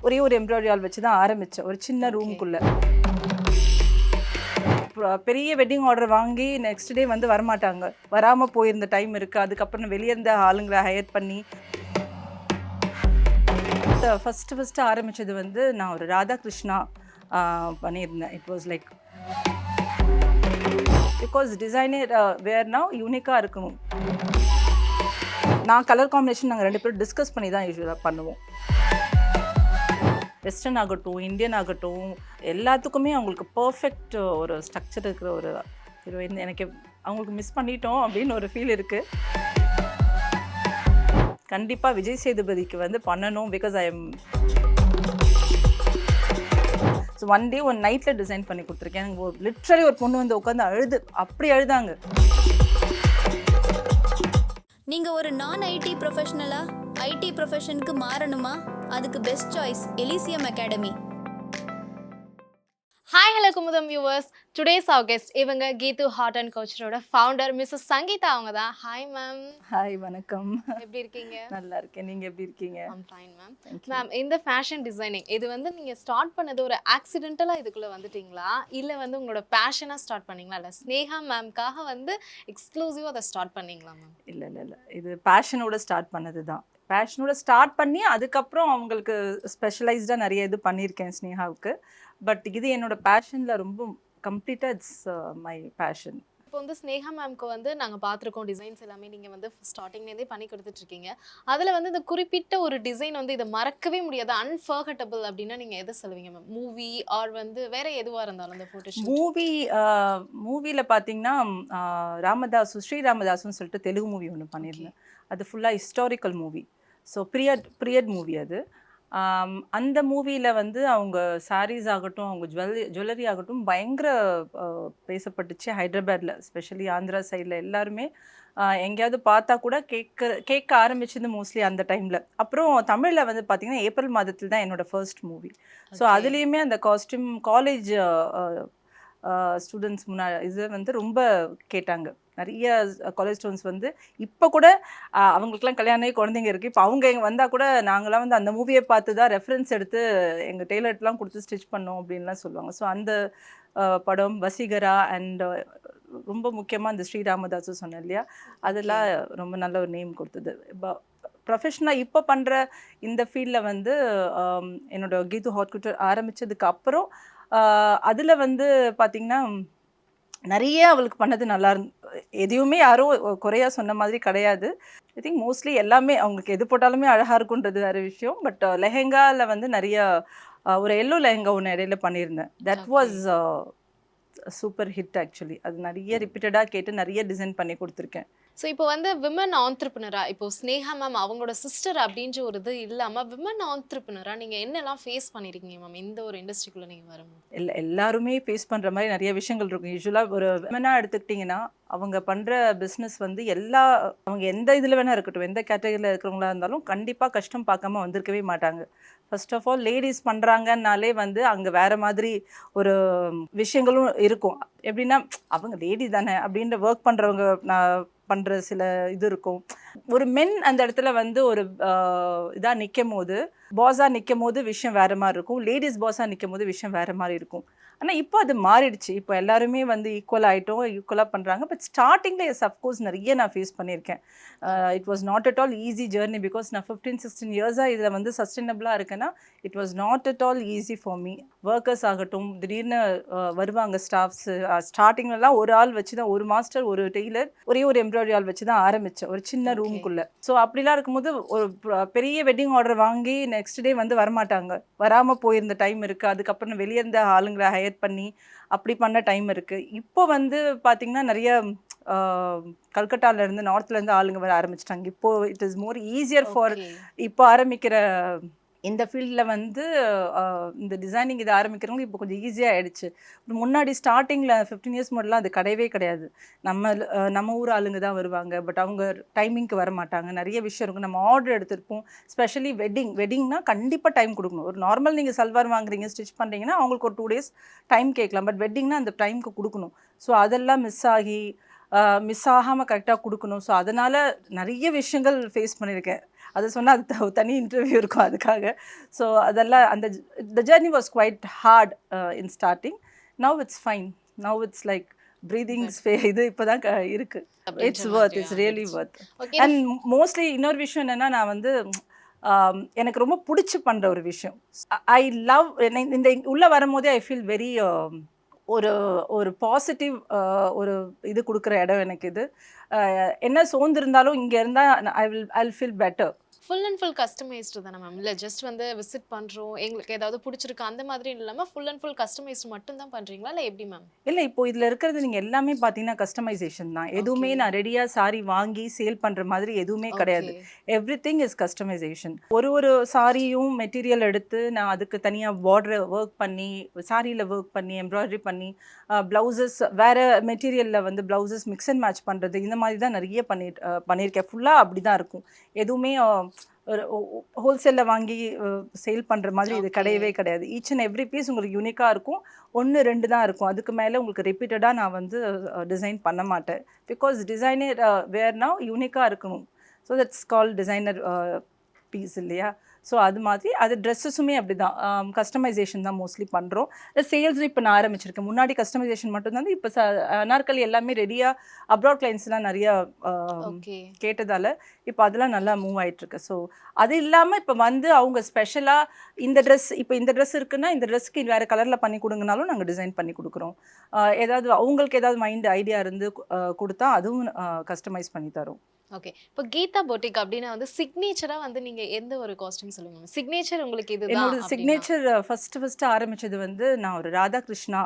ஒரே ஒரு embroidery all வச்சு தான் ஆரம்பித்தேன் ஒரு சின்ன ரூம்குள்ளே. பெரிய வெட்டிங் ஆர்டர் வாங்கி நெக்ஸ்ட் டே வந்து வரமாட்டாங்க, வராமல் போயிருந்த டைம் இருக்குது. அதுக்கப்புறம் வெளியே இருந்த ஆளுங்களை ஹையர் பண்ணி ஃபஸ்ட்டு ஆரம்பித்தது வந்து நான் ஒரு ராதாகிருஷ்ணா பண்ணியிருந்தேன். It was like because designer வேர்னா யூனிக்காக இருக்கணும். நான் கலர் காம்பினேஷன் நாங்கள் 2 பேரும் டிஸ்கஸ் பண்ணி தான் யூஸ்வலாக பண்ணுவோம். வெஸ்டர்ன் ஆகட்டும், இந்தியன் ஆகட்டும், எல்லாத்துக்குமே அவங்களுக்கு பர்ஃபெக்ட் ஒரு ஸ்ட்ரக்சர் இருக்கிற ஒரு ஹீரோயின். எனக்கு அவங்களுக்கு மிஸ் பண்ணிட்டோம் அப்படின்னு ஒரு ஃபீல் இருக்குது. கண்டிப்பாக விஜய் சேதுபதிக்கு வந்து பண்ணணும். Because I am so one day one நைட்டில் டிசைன் பண்ணி கொடுத்துருக்கேன். எனக்கு லிட்ரலி ஒரு பொண்ணு வந்து உட்காந்து அப்படி அழுதாங்க. நீங்கள் ஒரு நான் ஐடி ப்ரொஃபஷனலா ஐடி ப்ரொஃபஷனுக்கு மாறணுமா? அதுக்கு best choice Elysium Academy. Hi hello Kumudam viewers, today's our guest இவங்க கீது ஹார்ட் அண்ட் கோச்சரோட ஃபவுண்டர் மிஸ்ஸஸ் சங்கீதா. அவங்க தான். Hi ma'am. ஹாய், வணக்கம். எப்படி இருக்கீங்க? நல்லா இருக்கேன், நீங்கள் எப்படி இருக்கீங்க? I'm fine ma'am. மேம், இந்த ஃபேஷன் டிசைனிங் இது வந்து நீங்கள் ஸ்டார்ட் பண்ணது ஒரு ஆக்சிடென்டலாக இதுக்குள்ளே வந்துட்டீங்களா, இல்லை வந்து உங்களோட பேஷனாக ஸ்டார்ட் பண்ணீங்களா, இல்லை ஸ்னேகா மேம்காக வந்து எக்ஸ்க்ளூசிவாக அதை ஸ்டார்ட் பண்ணீங்களா மேம்? இல்லை, இது பேஷனோட ஸ்டார்ட் பண்ணது தான். பேஷனோட ஸ்டார்ட் பண்ணி அதுக்கப்புறம் அவங்களுக்கு ஸ்பெஷலைஸ்டாக நிறைய இது பண்ணியிருக்கேன் ஸ்னேகாவுக்கு. பட் இது என்னோட பேஷனில் ரொம்ப கம்ப்ளீட்டாக இட்ஸ் மை பேஷன். இப்போ வந்து ஸ்னேகா மேம்க்கு வந்து நாங்கள் பார்த்துருக்கோம் டிசைன்ஸ் எல்லாமே நீங்கள் வந்து ஸ்டார்டிங்லேருந்தே பண்ணி கொடுத்துட்ருக்கீங்க. அதில் வந்து இந்த குறிப்பிட்ட ஒரு டிசைன் வந்து இதை மறக்கவே முடியாது, அன்ஃபர்கட்டபிள் அப்படின்னா நீங்கள் எதை சொல்லுவீங்க மேம்? மூவி ஆர் வந்து வேற எதுவாக இருந்தாலும் அந்த ஃபோட்டோஷூட்? மூவியில் பார்த்தீங்கன்னா ஸ்ரீ ராமதாசுன்னு சொல்லிட்டு தெலுங்கு மூவி ஒன்று பண்ணியிருந்தேன். அது ஃபுல்லாக historical movie. So period movie அது. அந்த மூவியில் வந்து அவங்க சாரீஸ் ஆகட்டும், அவங்க ஜுவல்லரி ஆகட்டும் பயங்கர பேசப்பட்டுச்சு ஹைதராபாத்தில், ஸ்பெஷலி ஆந்திரா சைடில். எல்லாருமே எங்கேயாவது பார்த்தா கூட கேட்க ஆரம்பிச்சது மோஸ்ட்லி அந்த டைமில். அப்புறம் தமிழில் வந்து பார்த்திங்கன்னா ஏப்ரல் மாதத்தில் தான் என்னோடய ஃபர்ஸ்ட் மூவி. ஸோ அதுலேயுமே அந்த காஸ்டியூம் காலேஜ் ஸ்டூடெண்ட்ஸ் இது வந்து ரொம்ப கேட்டாங்க. நிறைய காலேஜ் ஸ்டூடெண்ட்ஸ் வந்து இப்போ கூட அவங்களுக்குலாம் கல்யாணம் குழந்தைங்க இருக்குது. இப்போ அவங்க வந்தால் கூட நாங்களாம் வந்து அந்த மூவியை பார்த்து தான் ரெஃபரன்ஸ் எடுத்து எங்கள் டெய்லர்ட்லாம் கொடுத்து ஸ்டிச் பண்ணோம் அப்படின்லாம் சொல்லுவாங்க. ஸோ அந்த படம் வசீகரா அண்ட் ரொம்ப முக்கியமாக இந்த ஸ்ரீராமதாஸு சொன்னேன் இல்லையா, அதெல்லாம் ரொம்ப நல்ல ஒரு நேம் கொடுத்தது. ப்ரொஃபஷனலாக இப்போ பண்ணுற இந்த ஃபீல்டில் வந்து என்னோடய கீது ஹாட் குட்டர் ஆரம்பித்ததுக்கு அப்புறம் அதில் வந்து பார்த்திங்கன்னா நிறைய அவளுக்கு பண்ணது நல்லா எதையுமே யாரும் குறையாக சொன்ன மாதிரி கிடையாது. ஐ திங்க் மோஸ்ட்லி எல்லாமே அவங்களுக்கு எது போட்டாலுமே அழகாக இருக்குன்றது வேறு விஷயம். பட் லெஹெங்காவில் வந்து நிறைய ஒரு எல்லோ லெஹெங்கா ஒன்று இடையில பண்ணியிருந்தேன். That was super hit actually. அது நிறைய ரிப்பீட்டடாக கேட்டு நிறைய டிசைன் பண்ணி கொடுத்துருக்கேன். ஸோ இப்போ வந்து விமன் ஆண்டர்பிரினராக, இப்போ ஸ்னேகா மேம் அவங்களோட சிஸ்டர் அப்படின்ற ஒரு இது இல்லாமல் விமன் ஆண்டர்பிரினராக நீங்கள் என்னெல்லாம் ஃபேஸ் பண்ணியிருக்கீங்க மேம் இந்த ஒரு இண்டஸ்ட்ரிக்குள்ளே நீங்கள் வரும்போது? எல்லாருமே ஃபேஸ் பண்ணுற மாதிரி நிறைய விஷயங்கள் இருக்கும். யூஸ்வலாக ஒரு விமனாக எடுத்துக்கிட்டிங்கன்னா அவங்க பண்ணுற பிஸ்னஸ் வந்து அவங்க எந்த இதில் வேணால் இருக்கட்டும், எந்த கேட்டகரியில் இருக்கிறவங்களா இருந்தாலும் கண்டிப்பாக கஷ்டம் பார்க்காம வந்திருக்கவே மாட்டாங்க. ஃபர்ஸ்ட் ஆஃப் ஆல் லேடிஸ் பண்ணுறாங்கன்னாலே வந்து அங்கே வேறு மாதிரி ஒரு விஷயங்களும் இருக்கும். எப்படின்னா அவங்க லேடி தானே அப்படின்ற ஒர்க் பண்ணுறவங்க நான் பண்ணுற சில இது இருக்கும். ஒரு மென் அந்த இடத்துல வந்து ஒரு இதாக நிற்கும் போது, பாஸாக நிற்கும் போது விஷயம் வேறு மாதிரி இருக்கும். லேடிஸ் பாஸாக நிற்கும் போது விஷயம் வேறு மாதிரி இருக்கும். ஆனால் இப்போ அது மாறிடுச்சு. இப்போ எல்லாருமே வந்து ஈக்குவல் ஆகிட்டோம், ஈக்குவலாக பண்ணுறாங்க. பட் ஸ்டார்டிங்கில் அஃப்கோர்ஸ் நிறைய நான் ஃபேஸ் பண்ணியிருக்கேன். It was not at all easy journey. Because நான் 15-16 இயர்ஸாக இதில் வந்து சஸ்டைனபிளாக இருக்கேன்னா it was not at all easy for me. Workers ஆகட்டும், திடீர்னு வருவாங்க ஸ்டாஃப்ஸு. ஸ்டார்டிங்லலாம் ஒரு ஆள் வச்சு தான், ஒரு மாஸ்டர் ஒரு டெய்லர் ஒரே ஒரு எம்ப்ராய்டரி ஆள் வச்சு தான் ஆரம்பித்தேன் ஒரு சின்ன ரூம்குள்ளே. ஸோ அப்படிலாம் இருக்கும்போது ஒரு பெரிய வெட்டிங் ஆர்டர் வாங்கி நெக்ஸ்ட் டே வந்து வரமாட்டாங்க, வராமல் போயிருந்த டைம் இருக்குது. அதுக்கப்புறம் வெளியே இருந்த ஆளுங்களை ஹையர் பண்ணி அப்படி பண்ண டைம் இருக்குது. இப்போ வந்து பார்த்திங்கன்னா நிறைய கல்கட்டாலேருந்து நார்த்லேருந்து ஆளுங்க வர ஆரம்பிச்சிட்டாங்க. இப்போது it is more easier for இப்போ ஆரம்பிக்கிற இந்த ஃபீல்டில் வந்து இந்த டிசைனிங் இதை ஆரம்பிக்கிறவங்க இப்போ கொஞ்சம் ஈஸியாக ஆகிடுச்சு. முன்னாடி ஸ்டார்டிங்கில் 15 இயர்ஸ் முன்னாடிலாம் அது கிடையவே கிடையாது. நம்ம ஊர் ஆளுங்க தான் வருவாங்க, பட் அவங்க டைமிங்க்கு வர மாட்டாங்க. நிறைய விஷயம் இருக்கும். நம்ம ஆர்டர் எடுத்திருப்போம். ஸ்பெஷலி வெட்டிங்னா கண்டிப்பாக டைம் கொடுக்கணும். ஒரு நார்மல் நீங்கள் சல்வார் வாங்குறீங்க, ஸ்டிச் பண்ணுறீங்கன்னா அவங்களுக்கு ஒரு 2 days டைம் கேட்கலாம். பட் வெட்டிங்னா அந்த டைமுக்கு கொடுக்கணும். ஸோ அதெல்லாம் மிஸ் ஆகாமல் கரெக்டாக கொடுக்கணும். ஸோ அதனால் நிறைய விஷயங்கள் ஃபேஸ் பண்ணியிருக்கேன். அது சொன்னால் அது தனி இன்டர்வியூ இருக்கும் அதுக்காக. ஸோ அதெல்லாம் the journey was quite hard in starting. Now it's fine. Now it's like breathing இது இப்போதான் இருக்கு. It's worth, it's really worth. Okay. And mostly இன்னொரு விஷயம் என்னன்னா, நான் வந்து எனக்கு ரொம்ப பிடிச்சி பண்ணுற ஒரு விஷயம். ஐ லவ் இந்த உள்ளே வரும்போதே ஐ ஃபீல் வெரி ஒரு ஒரு பாசிட்டிவ் ஒரு இது கொடுக்குற இடம் எனக்கு இது. என்ன சோர்ந்திருந்தாலும் இங்கே இருந்தால் I feel better. Full and full customised தானே மேம்? இல்லை ஜஸ்ட் வந்து விசிட் பண்ணுறோம், எங்களுக்கு ஏதாவது பிடிச்சிருக்கு அந்த மாதிரி இல்லாமல் ஃபுல் அண்ட் ஃபுல் கஸ்டமைஸ்டு மட்டும் தான் பண்ணுறீங்களா இல்லை எப்படி மேம்? இல்லை, இப்போ இதில் இருக்கிறது நீங்கள் எல்லாமே பார்த்தீங்கன்னா கஸ்டமைசேஷன் தான். எதுவுமே நான் ரெடியாக சாரி வாங்கி சேல் பண்ணுற மாதிரி எதுவுமே கிடையாது. Everything is customisation. ஒரு சாரியும் மெட்டீரியல் எடுத்து நான் அதுக்கு தனியாக பார்டர் ஒர்க் பண்ணி, சாரியில் ஒர்க் பண்ணி, எம்ப்ராய்டரி பண்ணி, ப்ளவுசஸ் வேறு மெட்டீரியலில் வந்து ப்ளவுசஸ் மிக்ஸ் அண்ட் மேட்ச் பண்ணுறது, இந்த மாதிரி தான் நிறைய பண்ணியிருக்கேன். ஃபுல்லாக அப்படி தான் இருக்கும். எதுவுமே ஒரு ஹோல்சேலில் வாங்கி சேல் பண்ணுற மாதிரி இது கிடையவே கிடையாது. ஈச் அண்ட் எவ்ரி பீஸ் உங்களுக்கு யூனிக்காக இருக்கும். 1-2 தான் இருக்கும். அதுக்கு மேலே உங்களுக்கு ரிப்பீட்டடாக நான் வந்து டிசைன் பண்ண மாட்டேன். பிகாஸ் டிசைனர் வேர்னா யூனிக்காக இருக்கணும். So that's call designer piece இல்லையா? ஸோ அது மாதிரி அது ட்ரெஸ்ஸஸுமே அப்படி தான் கஸ்டமைசேஷன் தான் மோஸ்ட்லி பண்ணுறோம். சேல்ஸும் இப்போ நான் ஆரம்பிச்சிருக்கேன். முன்னாடி கஸ்டமைசேஷன் மட்டும்தான். இப்போ அனார்கலி எல்லாமே ரெடியாக அப்ராட் கிளைண்ட்ஸ்லாம் நிறையா கேட்டதால் இப்போ அதெல்லாம் நல்லா மூவ் ஆகிட்டுருக்கு. ஸோ அது இல்லாமல் இப்போ வந்து அவங்க ஸ்பெஷலாக இந்த ட்ரெஸ் இருக்குன்னா இந்த ட்ரெஸ்க்கு வேறு கலரில் பண்ணி கொடுங்கனாலும் நாங்கள் டிசைன் பண்ணி கொடுக்குறோம். ஏதாவது அவங்களுக்கு ஏதாவது மைண்ட் ஐடியா இருந்து கொடுத்தா அதுவும் கஸ்டமைஸ் பண்ணி தரோம். ஓகே. இப்போ கீதா பொட்டிக் அப்படின்னா வந்து சிக்னேச்சராக வந்து நீங்கள் எந்த ஒரு காஸ்டியூம் சொல்லுங்க? சிக்னேச்சர் உங்களுக்கு இதுதான்? என்னோட சிக்னேச்சர் ஃபஸ்ட்டு ஆரம்பித்தது வந்து நான் ஒரு ராதாகிருஷ்ணா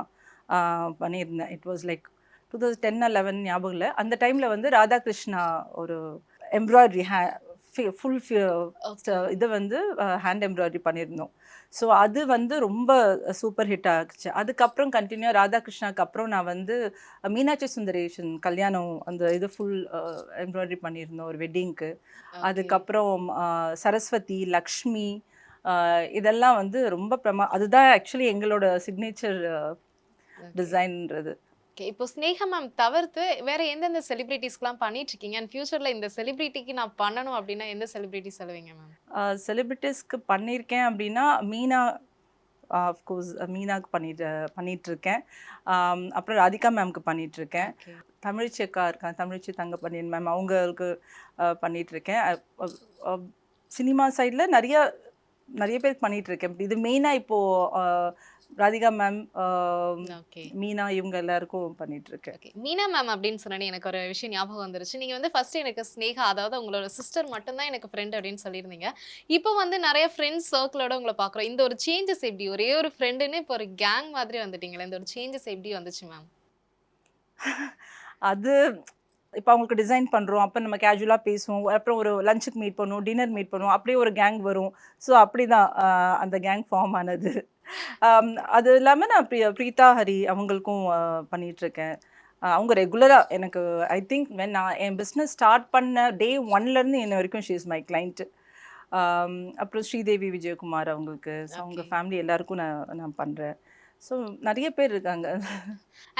பண்ணியிருந்தேன். இட் வாஸ் லைக் 2010-11 ஞாபகம் இல்லை. அந்த டைமில் வந்து ராதாகிருஷ்ணா ஒரு எம்ப்ராய்டரி ஃபுல் இதை வந்து ஹேண்ட் எம்ப்ராய்டரி பண்ணியிருந்தோம். ஸோ அது வந்து ரொம்ப சூப்பர் ஹிட் ஆகிடுச்சு. அதுக்கப்புறம் கண்டினியூவாக ராதாகிருஷ்ணாவுக்கு அப்புறம் நான் வந்து மீனாட்சி சுந்தரேஷன் கல்யாணம் அந்த இது ஃபுல் எம்ப்ராய்டரி பண்ணியிருந்தோம் ஒரு வெட்டிங்க்கு. அதுக்கப்புறம் சரஸ்வதி, லக்ஷ்மி, இதெல்லாம் வந்து ரொம்ப அதுதான் ஆக்சுவலி எங்களோட சிக்னேச்சர் டிசைன்ன்றது. ஓகே. இப்போ ஸ்னேகா மேம் தவிர்த்து வேற எந்தெந்த செலிபிரிட்டிஸ்க்குலாம் பண்ணிட்டு இருக்கீங்க? அண்ட் ஃபியூச்சரில் இந்த செலிபிரிட்டிக்கு நான் பண்ணணும் அப்படின்னா எந்த செலிபிரிட்டி சொல்லுவீங்க மேம்? செலிபிரிட்டிஸ்க்கு பண்ணியிருக்கேன் அப்படின்னா மீனா, ஆஃப்கோர்ஸ் மீனாவுக்கு பண்ணிகிட்ருக்கேன். அப்புறம் ராதிகா மேம்க்கு பண்ணிகிட்ருக்கேன். தமிழ்ச்சி அக்கா இருக்காங்க, தமிழ்ச்சி தங்கப்பாண்டியன் மேம், அவங்களுக்கு பண்ணிகிட்ருக்கேன். சினிமா சைடில் நிறைய பேருக்கு பண்ணிகிட்ருக்கேன். இது மெயினாக இப்போது ராதிகா மேம், மீனா, இவங்க எல்லாருக்கும் பண்ணிகிட்ருக்கேன். ஓகே. மீனா மேம் அப்படின்னு சொன்னேன், எனக்கு ஒரு விஷயம் ஞாபகம் வந்துருச்சு. நீங்கள் வந்து ஃபர்ஸ்ட் எனக்கு ஸ்னேகா, அதாவது உங்களோட சிஸ்டர் மட்டும்தான் எனக்கு ஃப்ரெண்ட் அப்படின்னு சொல்லியிருந்தீங்க. இப்போ வந்து நிறைய ஃப்ரெண்ட்ஸ் சர்க்கிளோட உங்களை பார்க்குறோம். இந்த ஒரு சேஞ்சஸ் எப்படி? ஒரே ஒரு ஃப்ரெண்டுன்னு இப்போ ஒரு கேங் மாதிரி வந்துட்டீங்களே, இந்த ஒரு சேஞ்சஸ் எப்படி வந்துச்சு மேம்? அது இப்போ அவங்களுக்கு டிசைன் பண்ணுறோம், அப்போ நம்ம கேஷுவலாக பேசுவோம், அப்புறம் ஒரு லஞ்சுக்கு மீட் பண்ணுவோம், டின்னர் மீட் பண்ணுவோம், அப்படியே ஒரு கேங் வரும். ஸோ அப்படி தான் அந்த கேங் ஃபார்ம் ஆனது. அது இல்லாமல் நான் பிரீதா ஹரி அவங்களுக்கும் பண்ணிகிட்ருக்கேன். அவங்க ரெகுலராக எனக்கு ஐ திங்க் நான் என் பிஸ்னஸ் ஸ்டார்ட் பண்ண டே 1லேருந்து இன்ன வரைக்கும் ஷீ இஸ் மை கிளைண்ட். அப்புறம் ஸ்ரீதேவி விஜயகுமார் அவங்களுக்கு, அவங்க ஃபேமிலி எல்லாருக்கும் நான் பண்ணுறேன். ஸோ நிறைய பேர் இருக்காங்க.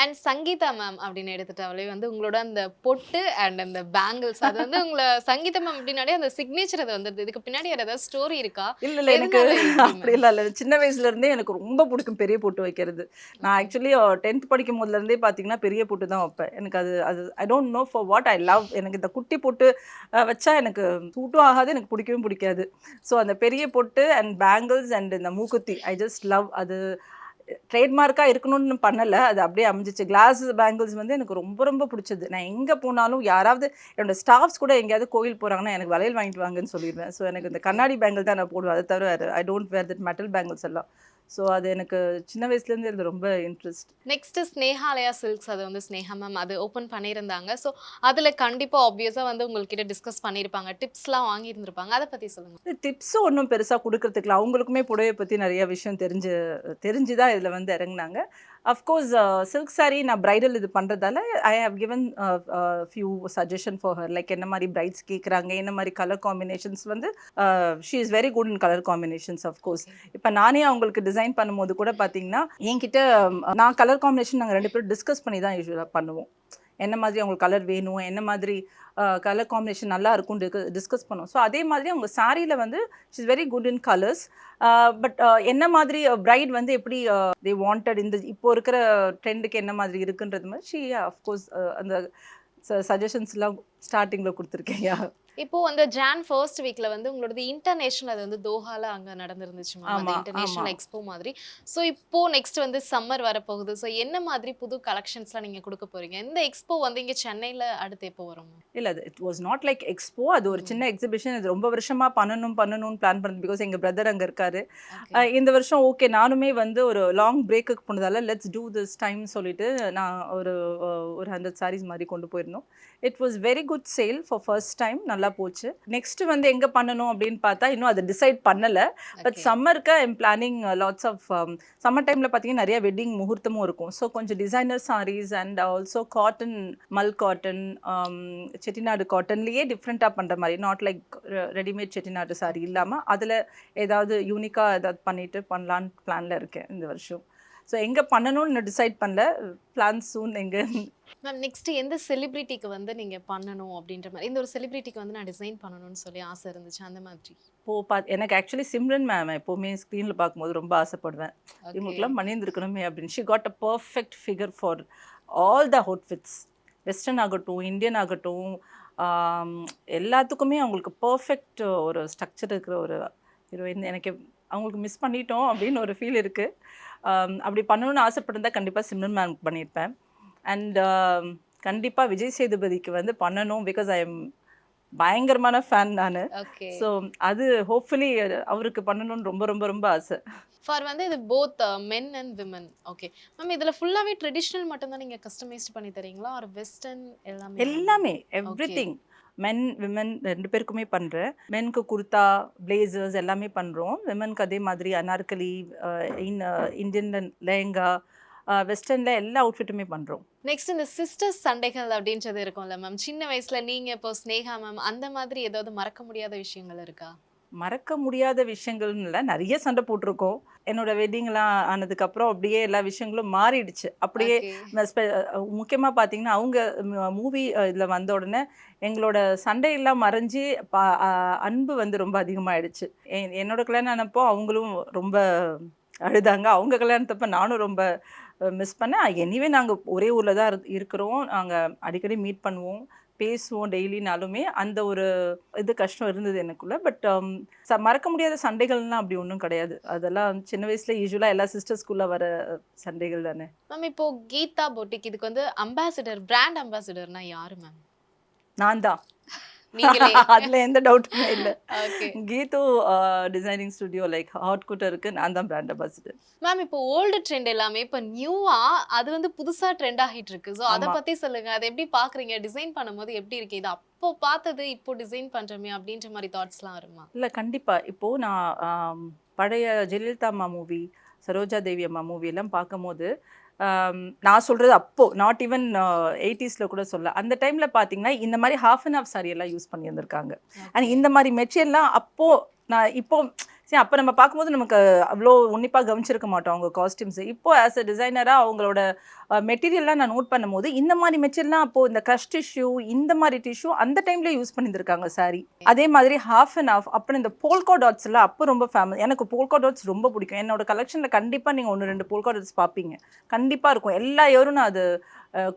அண்ட் சங்கீதா மேம் அப்படின்னு எடுத்துட்டாலே வந்து உங்களோட அந்த பொட்டு அண்ட் அந்த பேங்கிள்ஸ், அது வந்து உங்களை சங்கீதா மேம் அப்படின்னாலே அந்த சிக்னேச்சர் அது வந்துடுது. இதுக்கு பின்னாடி ஏதாவது ஸ்டோரி இருக்கா? இல்லை, எனக்கு அப்படி இல்லை. சின்ன வயசுலேருந்தே எனக்கு ரொம்ப பிடிக்கும் பெரிய பொட்டு வைக்கிறது. நான் ஆக்சுவலி 10th படிக்கும் போதுலேருந்தே பார்த்தீங்கன்னா பெரிய பொட்டு தான் வைப்பேன். எனக்கு அது I don't know for what I love. எனக்கு இந்த குட்டி பொட்டு வச்சா எனக்கு சூட்டும் ஆகாது, எனக்கு பிடிக்கவே பிடிக்காது. ஸோ அந்த பெரிய பொட்டு அண்ட் பேங்கிள்ஸ் அண்ட் இந்த மூக்குத்தி ஐ ஜஸ்ட் லவ். அது ட்ரேட்மார்க்காக இருக்கணும்னு பண்ணலை, அது அப்படியே அமைஞ்சிச்சு. கிளாஸ் பேங்கிள்ஸ் வந்து எனக்கு ரொம்ப பிடிச்சது. நான் எங்கே போனாலும் யாராவது என்னோடய ஸ்டாஃப்ஸ் கூட எங்கேயாவது கோவில் போகிறாங்கன்னா எனக்கு வளையல் வாங்கிட்டு வாங்கன்னு சொல்லிடுவேன். ஸோ எனக்கு இந்த கண்ணாடி பேங்கிள் தான் நான் போடுவேன். அதை தவிர I don't wear that metal bangles எல்லாம். ஸோ அது எனக்கு சின்ன வயசுலேருந்து இது ரொம்ப இன்ட்ரெஸ்ட். நெக்ஸ்ட் ஸ்னேஹாலயா சில்க்ஸ், அது வந்து ஸ்னேகா மேம் அது ஓப்பன் பண்ணியிருந்தாங்க. ஸோ அதில் கண்டிப்பாக ஆப்வியஸாக வந்து உங்கள்கிட்ட டிஸ்கஸ் பண்ணியிருப்பாங்க, டிப்ஸ்லாம் வாங்கியிருந்திருப்பாங்க. அதை பற்றி சொல்லுங்கள். டிப்ஸும் ஒன்றும் பெருசாக கொடுக்கறதுக்குல அவங்களுக்குமே புடவையை பற்றி நிறைய விஷயம் தெரிஞ்சு தான் இதில் வந்து இறங்குனாங்க. அஃப்கோர்ஸ் சில்க் சாரீ நான் ப்ரைடல் இது பண்ணுறதால I have given few suggestion for her. Like என்ன மாதிரி பிரைட்ஸ் கேட்குறாங்க, என்ன மாதிரி கலர் காம்பினேஷன்ஸ் வந்து she is very good in colour combinations. Of course இப்போ நானே அவங்களுக்கு டிசைன் பண்ணும்போது கூட பார்த்தீங்கன்னா என்கிட்ட நான் கலர் காம்பினேஷன் நாங்கள் 2 பேரும் டிஸ்கஸ் பண்ணி தான் யூஸ்வலாக பண்ணுவோம். என்ன மாதிரி அவங்களுக்கு கலர் வேணும், என்ன மாதிரி கலர் காம்பினேஷன் நல்லா இருக்கும்னு டிஸ்கஸ் பண்ணோம். ஸோ அதே மாதிரி அவங்க சாரியில் வந்து she's very good in colours. But என்ன மாதிரி பிரைட் வந்து எப்படி தே வாண்டட் இந்த இப்போ இருக்கிற ட்ரெண்டுக்கு என்ன மாதிரி இருக்குன்றது மாதிரி அஃப்கோர்ஸ் அந்த சஜஷன்ஸ்லாம் ஸ்டார்டிங்கில் கொடுத்துருக்கேன். இப்போ அந்த ஜான் ஃபர்ஸ்ட் வீக்ல வந்து உங்களோடது இன்டர்நேஷனல், அது வந்து தோஹால அங்க நடந்துருந்துச்சு மேம், அந்த ஆமா, இன்டர்நேஷனல் ஆமா. எக்ஸ்போ மாதிரி. ஸோ இப்போ நெக்ஸ்ட் வந்து சம்மர் வரப்போகுது. ஸோ என்ன மாதிரி புது கலெக்ஷன்ஸ்லாம் நீங்க கொடுக்க போறீங்க? இந்த எக்ஸ்போ வந்து இங்க சென்னையில அடுத்து எப்போ வரும் மேம்? இல்ல அது it was not like expo. அது ஒரு சின்ன எக்ஸிபிஷன். இது ரொம்ப வருஷமா பண்ணணும்னு பிளான் பண்ணது. பிகாஸ் எங்க பிரதர் அங்க இருக்காரு. இந்த வருஷம் ஓகே நானுமே வந்து ஒரு லாங் பிரேக்குக்கு போனதால லெட்ஸ் டூ திஸ் டைம் சொல்லிட்டு நான் ஒரு 100 சாரீஸ் மாதிரி கொண்டு போயிருந்தோம். It was very good sale for first time. நல்லா போச்சு. நெக்ஸ்ட் வந்து எங்க பண்ணணும் அப்படின்னு பார்த்தா இன்னும் அதை டிசைட் பண்ணல. பட் சம்மருக்கு I am planning lots of summer டைம்ல பார்த்தீங்கன்னா நிறைய வெட்டிங் முகூர்த்தமும் இருக்கும். ஸோ கொஞ்சம் designer saris and also cotton, mul cotton, Chettinad காட்டன்லேயே டிஃப்ரெண்ட்டாக பண்ணுற மாதிரி, not like readymade Chettinad sari இல்லாமல் அதில் ஏதாவது யூனிக்காக ஏதாவது பண்ணிட்டு பண்ணலான்னு பிளானில் இருக்கேன் இந்த வருஷம். ஸோ எங்கே பண்ணணும்னு டிசைட் பண்ணல. பிளான் சூன் எங்கே. மேம் நெக்ஸ்ட் எந்த செலிபிரிட்டிக்கு வந்து நீங்க பண்ணணும் அப்படின்ற மாதிரி, இந்த ஒரு செலிபிரிட்டிக்கு வந்து நான் டிசைன் பண்ணணும்னு சொல்லி ஆசை இருந்துச்சு அந்த மாதிரி? எனக்கு ஆக்சுவலி சிம்ரன் மேம் எப்போவுமே ஸ்க்ரீனில் பார்க்கும்போது ரொம்ப ஆசைப்படுவேன். இவங்களுக்குலாம் பண்ணியிருந்துருக்கணுமே அப்படின்னு. She got a perfect figure for all the outfits. Western ஆகட்டும், இந்தியன் ஆகட்டும், எல்லாத்துக்குமே அவங்களுக்கு பர்ஃபெக்ட் ஒரு ஸ்ட்ரக்சர் இருக்கிற ஒரு ஹீரோயின். எனக்கு அவங்களுக்கு மிஸ் பண்ணிட்டோம் அப்படின்னு ஒரு ஃபீல் இருக்குது. அப்படி பண்ணணும்னு ஆசைப்பட்டிருந்தா கண்டிப்பாக சிம்ரன் மேம் பண்ணியிருப்பேன். அண்ட் கண்டிப்பாக விஜய் சேதுபதிக்கு வந்து பண்ணணும். பிகாஸ் ஐ எம் பயங்கரமான ஃபேன் நான். ஸோ அது ஹோப்ஃபுல்லி அவருக்கு பண்ணணும்னு ரொம்ப ரொம்ப ரொம்ப ஆசை. ஃபார் வந்து இது both men and women. Okay ma'am, இதுல ஃபுல்லாவே ட்ரெடிஷனல் மட்டும் தான் நீங்க கஸ்டமைஸ்ட் பண்ணி தரீங்களா, ஒரு வெஸ்டர்ன் எல்லாமே? எல்லாமே எவ்ரிதிங். மென் விமன் 2 பேருக்குமே பண்ணுறேன். மென்க்கு குர்தா, பிளேசர்ஸ் எல்லாமே பண்ணுறோம். விமனுக்கு அதே மாதிரி அனார்கலி, இந்தியன் லெஹங்கா, வெஸ்டர்னில் எல்லா அவுட்ஃபிட்டுமே பண்ணுறோம். நெக்ஸ்ட் இந்த சிஸ்டர்ஸ் சண்டைகள் அப்படின்றது இருக்கும்ல மேம், சின்ன வயசுல நீங்க இப்போ ஸ்னேகா மேம் அந்த மாதிரி ஏதாவது மறக்க முடியாத விஷயங்கள் இருக்கா? மறக்க முடியாத விஷயங்கள்னு இல்லை, நிறைய சண்டை போட்டிருக்கோம். என்னோட வெட்டிங்லாம் ஆனதுக்கப்புறம் அப்படியே எல்லா விஷயங்களும் மாறிடுச்சு. அப்படியே முக்கியமாக பார்த்தீங்கன்னா அவங்க மூவி இதில் வந்த உடனே எங்களோட சண்டையெல்லாம் மறைஞ்சி அன்பு வந்து ரொம்ப அதிகமாகிடுச்சு. என்னோட கல்யாணம் ஆனப்போ அவங்களும் ரொம்ப அழுதாங்க. அவங்க கல்யாணத்தப்போ நானும் ரொம்ப மிஸ் பண்ணேன். எனிவே நாங்கள் ஒரே ஊரில் தான் இருக்கிறோம். நாங்கள் அடிக்கடி மீட் பண்ணுவோம், பேசுவோம் டெய்லினாலுமே. அந்த ஒரு இது கஷ்டம் இருந்தது எனக்குள்ள. பட் மறக்க முடியாத சண்டைகள்லாம் அப்படி ஒன்றும் கிடையாது. அதெல்லாம் சின்ன வயசுல யூஸ்வலாக எல்லா சிஸ்டர்ஸ்குள்ளே வர சண்டைகள் தானே. மேம் இப்போ கீதா பொட்டிக் இதுக்கு வந்து அம்பாசிடர், பிராண்ட் அம்பாசிடர்னா யாரு மேம்? நான் தான். நீங்களே? அதுல எந்த டவுட்டுமே இல்லை. ஓகே கீது டிசைனிங் ஸ்டுடியோ லைக் ஹாட் குட்டருக்கு நான் தான் பிராண்ட் அம்பாசிடர். மேம் இப்போ ஓல்டு ட்ரெண்ட் எல்லாமே இப்போ நியூவா அது வந்து புதுசா ட்ரெண்ட் ஆகிட்டு இருக்கு. ஸோ அதை பத்தி சொல்லுங்க. அதை எப்படி பாக்குறீங்க? டிசைன் பண்ணும்போது எப்படி இருக்கு? இது அப்போ பார்த்தது இப்போ டிசைன் பண்றோமே அப்படின்ற மாதிரி தாட்ஸ்லாம் வருமா? இல்லை கண்டிப்பாக. இப்போது நான் பழைய ஜெயலலிதா அம்மா மூவி, சரோஜா தேவி அம்மா மூவி எல்லாம் பார்க்கும்போது நான் சொல்கிறது அப்போது நாட் ஈவன் 80s கூட சொல்ல, அந்த டைமில் பார்த்தீங்கன்னா இந்த மாதிரி ஹாஃப் அண்ட் ஹாஃப் சாரி எல்லாம் யூஸ் பண்ணியிருந்திருக்காங்க. அண்ட் இந்த மாதிரி மெட்டீரியல்லாம் அப்போது நான் இப்போ சரி அப்போ நம்ம பார்க்கும்போது நமக்கு அவ்வளோ உன்னிப்பாக கவனிச்சிருக்க மாட்டோம் அவங்க காஸ்டியூம்ஸ். இப்போ ஆஸ் அ டிசைனராக அவங்களோட மெட்டீரியல்லாம் நான் நோட் பண்ணும்போது இந்த மாதிரி மெட்டீரியல்லாம் அப்போது இந்த கஷ் டிஷ்யூ, இந்த மாதிரி டிஷ்யூ அந்த டைம்லேயே யூஸ் பண்ணியிருந்திருக்காங்க சாரி. அதே மாதிரி ஹாஃப் அண்ட் ஹாஃப். அப்புறம் இந்த போல்கா டாட்ஸ் எல்லாம் அப்போ ரொம்ப ஃபேமஸ். எனக்கு போல்கா டாட்ஸ் ரொம்ப பிடிக்கும். என்னோட கலெக்ஷனில் கண்டிப்பாக நீங்கள் 1-2 போல்கா டாட்ஸ் பார்ப்பீங்க. கண்டிப்பாக இருக்கும். எல்லா இயரும் நான் அது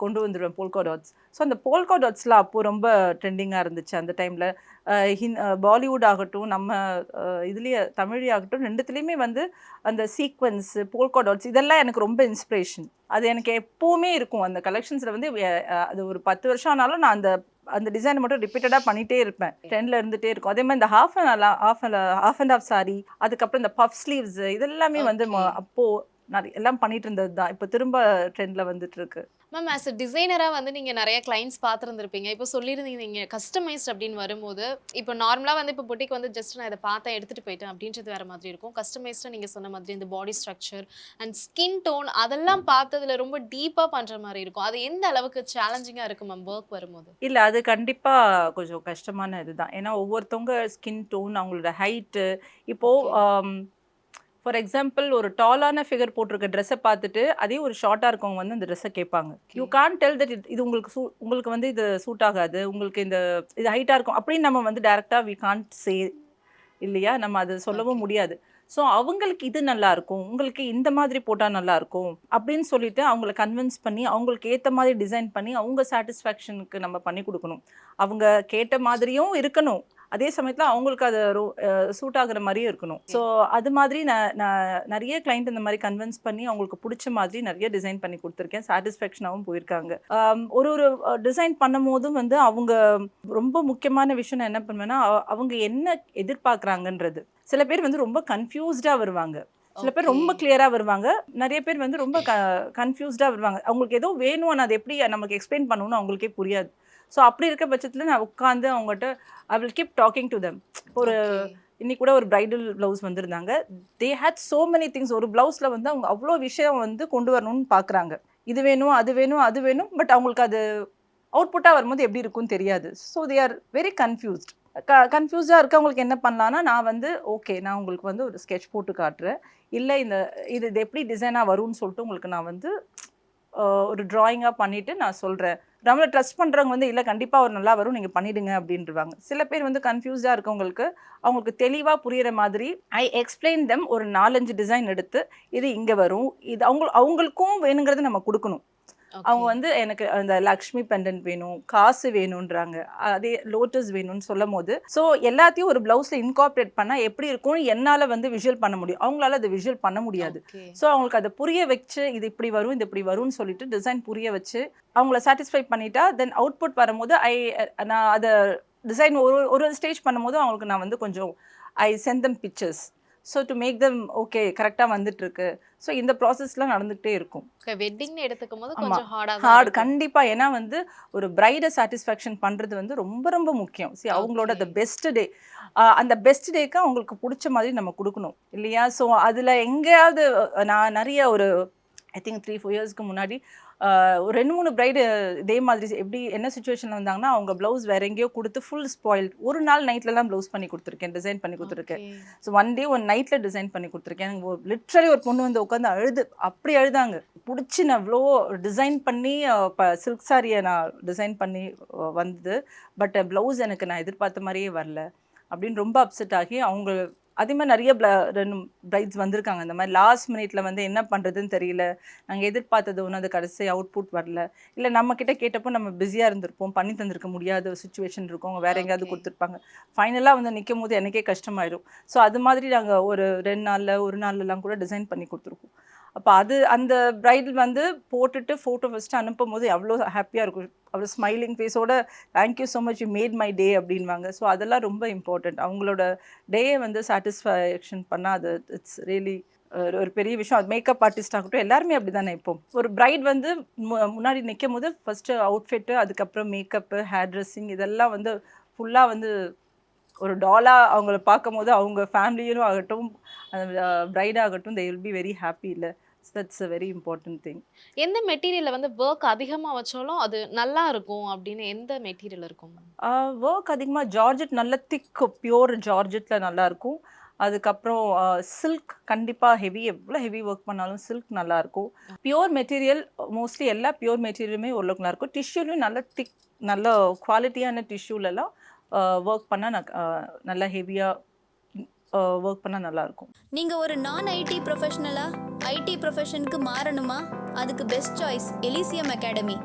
கொண்டு வந்துடுவேன் போல்கா டாட்ஸ். ஸோ அந்த போல்கா டாட்ஸ்லாம் அப்போது ரொம்ப ட்ரெண்டிங்காக இருந்துச்சு அந்த டைமில். பாலிவுட் ஆகட்டும், நம்ம இதுலேயே தமிழ் ஆகட்டும், 2துலேயுமே வந்து அந்த சீக்வன்ஸ், போல்கா டாட்ஸ் இதெல்லாம் எனக்கு ரொம்ப இன்ஸ்பிரேஷன். அது எனக்கு எப்போவுமே இருக்கும். அந்த கலெக்ஷன்ஸில் வந்து அது ஒரு 10 வருஷம் ஆனாலும் நான் அந்த டிசைனை மட்டும் ரிப்பீட்டடாக பண்ணிகிட்டே இருப்பேன். ட்ரெண்டில் இருந்துகிட்டே இருக்கும். அதே மாதிரி இந்த ஹாஃப் அண்ட் ஹாஃப் சாரி, அதுக்கப்புறம் இந்த பஃப் ஸ்லீவ்ஸ் இதெல்லாமே வந்து அப்போது நான் எல்லாம் பண்ணிட்டு இருந்தது தான். இப்போ திரும்ப ட்ரெண்டில் வந்துட்டு இருக்கு. மேம் ஆஸ் அ டிசைனராக வந்து நீங்கள் நிறைய கிளைண்ட்ஸ் பார்த்துருந்துருப்பீங்க. இப்போ சொல்லியிருந்தீங்க நீங்கள் கஸ்டமைஸ்ட் அப்படின்னு வரும்போது, இப்போ நார்மலாக வந்து இப்போ பொட்டிக்கு வந்து ஜஸ்ட் நான் இதை பார்த்தேன் எடுத்துகிட்டு போயிட்டேன் அப்படின்றது வேறு மாதிரி இருக்கும். கஸ்டமைஸ்டாக நீங்கள் சொன்ன மாதிரி இந்த body structure and skin tone அதெல்லாம் பார்த்ததுல ரொம்ப டீப்பாக பண்ணுற மாதிரி இருக்கும். அது எந்த அளவுக்கு சேலஞ்சிங்காக இருக்கும் மேம் ஒர்க் வரும்போது? இல்லை அது கண்டிப்பாக கொஞ்சம் கஷ்டமான இதுதான். ஏன்னா ஒவ்வொருத்தவங்க ஸ்கின் டோன், அவங்களோட ஹைட்டு, இப்போது ஃபார் எக்ஸாம்பிள் ஒரு டாலான ஃபிகர் போட்டிருக்க ட்ரெஸ்ஸை பார்த்துட்டு அதே ஒரு ஷார்ட்டாக இருக்கவங்க வந்து அந்த ட்ரெஸ்ஸை கேட்பாங்க. யூ கான் டெல் தட் இது உங்களுக்கு வந்து இது சூட் ஆகாது, உங்களுக்கு இது ஹைட்டாக இருக்கும் அப்படின்னு நம்ம வந்து டேரெக்டாக வி கான்ட் சே இல்லையா, நம்ம அது சொல்லவும் முடியாது. ஸோ அவங்களுக்கு இது நல்லா இருக்கும், உங்களுக்கு இந்த மாதிரி போட்டால் நல்லா இருக்கும் அப்படின்னு சொல்லிட்டு அவங்கள கன்வின்ஸ் பண்ணி அவங்களுக்கு ஏற்ற மாதிரி டிசைன் பண்ணி அவங்க சாட்டிஸ்ஃபேக்ஷனுக்கு நம்ம பண்ணி கொடுக்கணும். அவங்க கேட்ட மாதிரியும் இருக்கணும், அதே சமயத்தில் அவங்களுக்கு அது சூட் ஆகுற மாதிரியும் இருக்கணும். ஸோ அது மாதிரி நான் நிறைய கிளைண்ட் இந்த மாதிரி கன்வின்ஸ் பண்ணி அவங்களுக்கு பிடிச்ச மாதிரி நிறைய டிசைன் பண்ணி கொடுத்துருக்கேன். சாட்டிஸ்ஃபேக்ஷனாகவும் போயிருக்காங்க. ஒரு ஒரு டிசைன் பண்ணும் போதும் வந்து அவங்க ரொம்ப முக்கியமான விஷயம் நான் என்ன பண்ணுவேன்னா, அவங்க என்ன எதிர்பார்க்குறாங்கன்றது. சில பேர் வந்து ரொம்ப கன்ஃபியூஸ்டாக வருவாங்க, சில பேர் ரொம்ப கிளியராக வருவாங்க, நிறைய பேர் வந்து ரொம்ப கன்ஃபியூஸ்டாக வருவாங்க. அவங்களுக்கு ஏதோ வேணும், ஆனால் அது எப்படி நமக்கு எக்ஸ்பிளைன் பண்ணணும்னு அவங்களுக்கே புரியாது. ஸோ அப்படி இருக்க பட்சத்தில் நான் உட்காந்து அவங்ககிட்ட I will keep talking to them. ஒரு இன்னைக்கு கூட ஒரு பிரைடல் ப்ளவுஸ் வந்திருந்தாங்க. They had so many things. ஒரு ப்ளவுஸில் வந்து அவங்க அவ்வளோ விஷயம் வந்து கொண்டு வரணும்னு பார்க்குறாங்க. இது வேணும், அது வேணும், அது வேணும். பட் அவங்களுக்கு அது அவுட்புட்டாக வரும்போது எப்படி இருக்குன்னு தெரியாது. So they are very confused. கன்ஃபியூஸ்டாக இருக்கவங்களுக்கு என்ன பண்ணலான்னா, நான் வந்து ஓகே, நான் உங்களுக்கு வந்து ஒரு ஸ்கெட்ச் போட்டு காட்டுறேன், இல்லை இது எப்படி டிசைனாக வரும்னு சொல்லிட்டு உங்களுக்கு நான் வந்து ஒரு ட்ராயிங்காக பண்ணிவிட்டு நான் சொல்கிறேன். நம்மளை ட்ரஸ்ட் பண்ணுறவங்க வந்து இல்லை கண்டிப்பாக ஒரு நல்லா வரும், நீங்கள் பண்ணிவிடுங்க அப்படின்றவாங்க. சில பேர் வந்து கன்ஃபியூஸ்டாக இருக்கவங்களுக்கு அவங்களுக்கு தெளிவாக புரிகிற மாதிரி ஐ எக்ஸ்பிளைன் தெம். ஒரு 4-5 டிசைன் எடுத்து இது இங்கே வரும், இது அவங்களுக்கும் வேணுங்கிறது நம்ம கொடுக்கணும். அவங்க வந்து எனக்கு அந்த லக்ஷ்மி பெண்டன்ட் வேணும், காசு வேணுன்றாங்க, அதே லோட்டஸ் வேணும்னு சொல்லும் போது ஸோ எல்லாத்தையும் ஒரு பிளவுஸில் இன்கார்பரேட் பண்ணால் எப்படி இருக்கும்னு என்னால் வந்து விஷுவல் பண்ண முடியும், அவங்களால அதை விஷுவல் பண்ண முடியாது. ஸோ அவங்களுக்கு அதை புரிய வச்சு இது இப்படி வரும், இது இப்படி வரும்னு சொல்லிட்டு டிசைன் புரிய வச்சு அவங்கள சாட்டிஸ்ஃபை பண்ணிட்டா தென் அவுட்புட் வரும்போது நான் அதை டிசைன் ஒரு ஸ்டேஜ் பண்ணும்போது அவங்களுக்கு நான் வந்து கொஞ்சம் I sent them pictures. So to make them okay கரெக்டாக வந்துட்டுருக்கு. ஸோ இந்த ப்ராசஸ்லாம் நடந்துகிட்டே இருக்கும். வெட்டிங்னு எடுத்துக்கும் போது கொஞ்சம் ஹார்ட் கண்டிப்பாக. ஏன்னா வந்து ஒரு பிரைடை சாட்டிஸ்ஃபேக்ஷன் பண்ணுறது வந்து ரொம்ப ரொம்ப முக்கியம். சரி, அவங்களோட த பெஸ்ட் டே, அந்த பெஸ்ட் டேக்கு அவங்களுக்கு பிடிச்ச மாதிரி நம்ம கொடுக்கணும் இல்லையா. ஸோ அதில் எங்கேயாவது நான் நிறைய ஒரு ஐ திங்க் 3-4 இயர்ஸ்க்கு முன்னாடி ஒரு 2-3 பிரைடு இதே மாதிரி எப்படி என்ன சுச்சுவேஷனில் வந்தாங்கன்னா, அவங்க ப்ளவுஸ் வேற எங்கேயோ கொடுத்து ஃபுல் ஸ்பாயில். ஒரு நாள் நைட்லலாம் ப்ளவுஸ் பண்ணி கொடுத்துருக்கேன், டிசைன் பண்ணி கொடுத்துருக்கேன். ஸோ ஒன் டே ஒன் நைட்டில் டிசைன் பண்ணி கொடுத்துருக்கேன். எனக்கு லிட்ரலி ஒரு பொண்ணு வந்து உட்காந்து அப்படி அழுதாங்க. பிடிச்சி நான் அவ்வளோ டிசைன் பண்ணி சில்க் சாரியை நான் டிசைன் பண்ணி வந்தது, பட் ப்ளவுஸ் எனக்கு நான் எதிர்பார்த்த மாதிரியே வரல அப்படின்னு ரொம்ப அப்செட் ஆகி அவங்க அதே மாதிரி நிறைய பிரைட்ஸ் வந்திருக்காங்க. அந்த மாதிரி லாஸ்ட் மினிட்ல வந்து என்ன பண்ணுறதுன்னு தெரியல, நாங்கள் எதிர்பார்த்தது ஒன்று, அது கடைசி அவுட்புட் வரல, இல்லை நம்மக்கிட்ட கேட்டப்போ நம்ம பிஸியாக இருந்திருப்போம், பண்ணி தந்திருக்க முடியாத ஒரு சுச்சுவேஷன் இருக்கும், அவங்க வேறு எங்கேயாவது கொடுத்துருப்பாங்க. ஃபைனலாக வந்து நிற்கும் போது எனக்கே கஷ்டமாயிடும். ஸோ அது மாதிரி நாங்கள் ஒரு 2 நாளில் 1 நாள்லாம் கூட டிசைன் பண்ணி கொடுத்துருக்கோம். அப்போ அந்த பிரைடல் வந்து போட்டுட்டு ஃபோட்டோ ஃபஸ்ட்டு அனுப்பும் போது எவ்வளோ ஹாப்பியாக இருக்கும். அவ்வளோ ஸ்மைலிங் ஃபேஸோட thank you so much, you made my day அப்படின்வாங்க. ஸோ அதெல்லாம் ரொம்ப இம்பார்ட்டண்ட். அவங்களோட டேயை வந்து சாட்டிஸ்ஃபேக்ஷன் பண்ணால் அது இட்ஸ் ரியலி ஒரு பெரிய விஷயம். அது மேக்கப் ஆர்டிஸ்ட் ஆகட்டும், எல்லாருமே அப்படி தானே. இப்போ ஒரு பிரைட் வந்து முன்னாடி நிற்கும் போது ஃபஸ்ட்டு அவுட்ஃபிட்டு, அதுக்கப்புறம் மேக்கப்பு, ஹேர் ட்ரெஸ்ஸிங், இதெல்லாம் வந்து ஃபுல்லாக வந்து ஒரு டாலாக அவங்கள பார்க்கும் போது அவங்க ஃபேமிலியும் ஆகட்டும், பிரைட் ஆகட்டும், they will be very happy. இல்லை, that's a very important thing. எந்த மெட்டீரியல்ல வந்து ஒர்க் அதிகமா வச்சாலும் அது நல்லா இருக்கும் அப்படின்னு எந்த மெட்டீரியல் இருக்கும்? ஒர்க் அதிகமாக ஜார்ஜெட், நல்ல திக் பியூர் ஜார்ஜெட்டில் நல்லாயிருக்கும். அதுக்கப்புறம் சில்க் கண்டிப்பாக ஹெவி, எவ்வளோ ஹெவி ஒர்க் பண்ணாலும் சில்க் நல்லாயிருக்கும். பியூர் மெட்டீரியல் மோஸ்ட்லி எல்லா பியூர் மெட்டீரியலுமே ஓரளவுக்கு நல்லாயிருக்கும். டிஷ்யூலையும் நல்ல திக் நல்ல குவாலிட்டியான டிஷ்யூலலாம் ஒர்க் பண்ணால் நல்லா ஹெவியாக ஒர்க் பண்ணால் நல்லாயிருக்கும். நீங்கள் ஒரு நான் ஐடி ப்ரொஃபஷனலா ஐடி ப்ரொஃபஷனுக்கு மாறணுமா? அதுக்கு பெஸ்ட் சாய்ஸ் எலிசியம் அகாடமி.